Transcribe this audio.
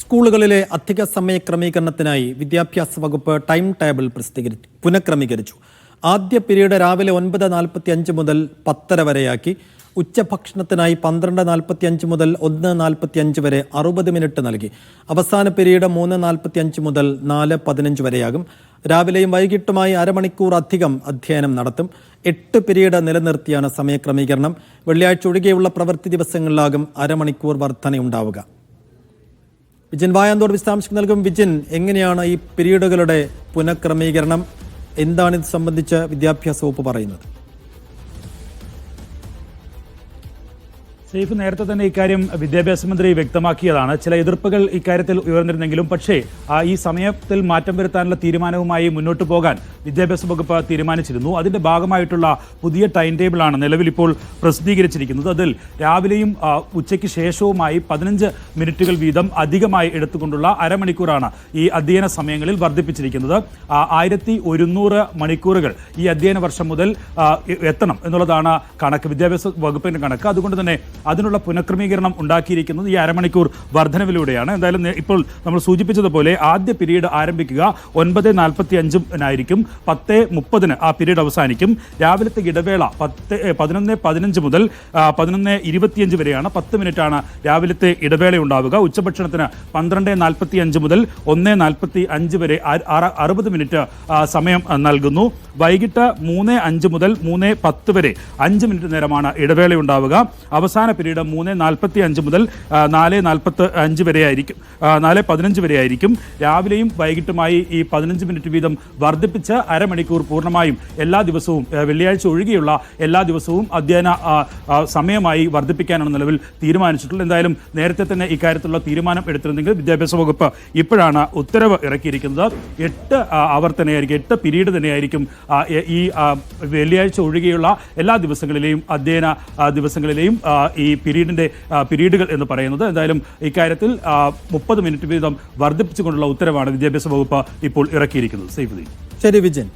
സ്കൂളുകളിലെ അധിക സമയ ക്രമീകരണത്തിനായി വിദ്യാഭ്യാസ വകുപ്പ് ടൈം ടേബിൾ പുനഃക്രമീകരിച്ചു. ആദ്യ പീരീഡ് രാവിലെ 9:45 മുതൽ 10:30 വരെയാക്കി. ഉച്ചഭക്ഷണത്തിനായി 12:45 മുതൽ 1:45 വരെ 60 മിനിറ്റ് നൽകി. അവസാന പീരീഡ് 3:45 മുതൽ 4:15 വരെയാകും. രാവിലെയും വൈകിട്ടുമായി അരമണിക്കൂർ അധികം അധ്യയനം നടത്തും. 8 പീരീഡ് നിലനിർത്തിയാണ് സമയക്രമീകരണം. വെള്ളിയാഴ്ച ഒഴികെയുള്ള പ്രവൃത്തി ദിവസങ്ങളിലാകും അരമണിക്കൂർ വർധനയുണ്ടാവുക. വിജിൻ വായാന്തോട് വിശദാംശം നൽകും. വിജിൻ, എങ്ങനെയാണ് ഈ പീരീഡുകളുടെ പുനഃക്രമീകരണം? എന്താണ് ഇത് സംബന്ധിച്ച് വിദ്യാഭ്യാസ വകുപ്പ് പറയുന്നത്? സൈഫ് നേരത്തെ തന്നെ ഇക്കാര്യം വിദ്യാഭ്യാസ മന്ത്രി വ്യക്തമാക്കിയതാണ്. ചില എതിർപ്പുകൾ ഇക്കാര്യത്തിൽ ഉയർന്നിരുന്നെങ്കിലും പക്ഷേ ഈ സമയത്തിൽ മാറ്റം വരുത്താനുള്ള തീരുമാനവുമായി മുന്നോട്ട് പോകാൻ വിദ്യാഭ്യാസ വകുപ്പ് തീരുമാനിച്ചിരുന്നു. അതിന്റെ ഭാഗമായിട്ടുള്ള പുതിയ ടൈം ടേബിളാണ് നിലവിൽ ഇപ്പോൾ പ്രസിദ്ധീകരിച്ചിരിക്കുന്നത്. അതിൽ രാവിലെയും ഉച്ചയ്ക്ക് ശേഷവുമായി 15 മിനിറ്റുകൾ വീതം അധികമായി എടുത്തുകൊണ്ടുള്ള അരമണിക്കൂറാണ് ഈ അധ്യയന സമയങ്ങളിൽ വർദ്ധിപ്പിച്ചിരിക്കുന്നത്. 1100 മണിക്കൂറുകൾ ഈ അധ്യയന വർഷം മുതൽ എത്തണം എന്നുള്ളതാണ് കണക്ക്, വിദ്യാഭ്യാസ വകുപ്പിന്റെ കണക്ക്. അതുകൊണ്ട് തന്നെ അതിനുള്ള പുനഃക്രമീകരണം ഉണ്ടാക്കിയിരിക്കുന്നത് ഈ അരമണിക്കൂർ വർധനവിലൂടെയാണ്. എന്തായാലും ഇപ്പോൾ നമ്മൾ സൂചിപ്പിച്ചതുപോലെ ആദ്യ പീരീഡ് ആരംഭിക്കുക 9:45 10:30 ആ പീരീഡ് അവസാനിക്കും. രാവിലത്തെ ഇടവേള 11:15 മുതൽ 11:25 വരെയാണ്. 10 മിനിറ്റാണ് രാവിലത്തെ ഇടവേള ഉണ്ടാവുക. ഉച്ചഭക്ഷണത്തിന് 12:45 മുതൽ 1:45 വരെ 60 മിനിറ്റ് സമയം നൽകുന്നു. വൈകിട്ട് 3:05 മുതൽ 3:10 വരെ 5 മിനിറ്റ് നേരമാണ് ഇടവേള ഉണ്ടാവുക. അവസാന പീരീഡ് 3:45 മുതൽ 4:45 വരെ ആയിരിക്കും, 4:15 വരെ ആയിരിക്കും. രാവിലെയും വൈകിട്ടുമായി ഈ 15 മിനിറ്റ് വീതം വർദ്ധിപ്പിച്ച് അരമണിക്കൂർ പൂർണ്ണമായും എല്ലാ ദിവസവും, വെള്ളിയാഴ്ച ഒഴികെയുള്ള എല്ലാ ദിവസവും അധ്യയന സമയമായി വർദ്ധിപ്പിക്കാനാണ് നിലവിൽ തീരുമാനിച്ചിട്ടുള്ളത്. എന്തായാലും നേരത്തെ തന്നെ ഇക്കാര്യത്തിലുള്ള തീരുമാനം എടുത്തിരുന്നെങ്കിൽ വിദ്യാഭ്യാസ വകുപ്പ് ഇപ്പോഴാണ് ഉത്തരവ് ഇറക്കിയിരിക്കുന്നത്. 8 അവർ തന്നെയായിരിക്കും, 8 പീരീഡ് തന്നെയായിരിക്കും ഈ വെള്ളിയാഴ്ച ഒഴികെയുള്ള എല്ലാ ദിവസങ്ങളിലെയും അധ്യയന ദിവസങ്ങളിലെയും ഈ പീരീഡുകൾ എന്ന് പറയുന്നത്. എന്തായാലും ഇക്കാര്യത്തിൽ 30 മിനിറ്റ് വീതം വർദ്ധിപ്പിച്ചുകൊണ്ടുള്ള ഉത്തരവാണ് വിദ്യാഭ്യാസ വകുപ്പ് ഇപ്പോൾ ഇറക്കിയിരിക്കുന്നത്. സൈഫുദ്ദീൻ. ശരി വിജയൻ.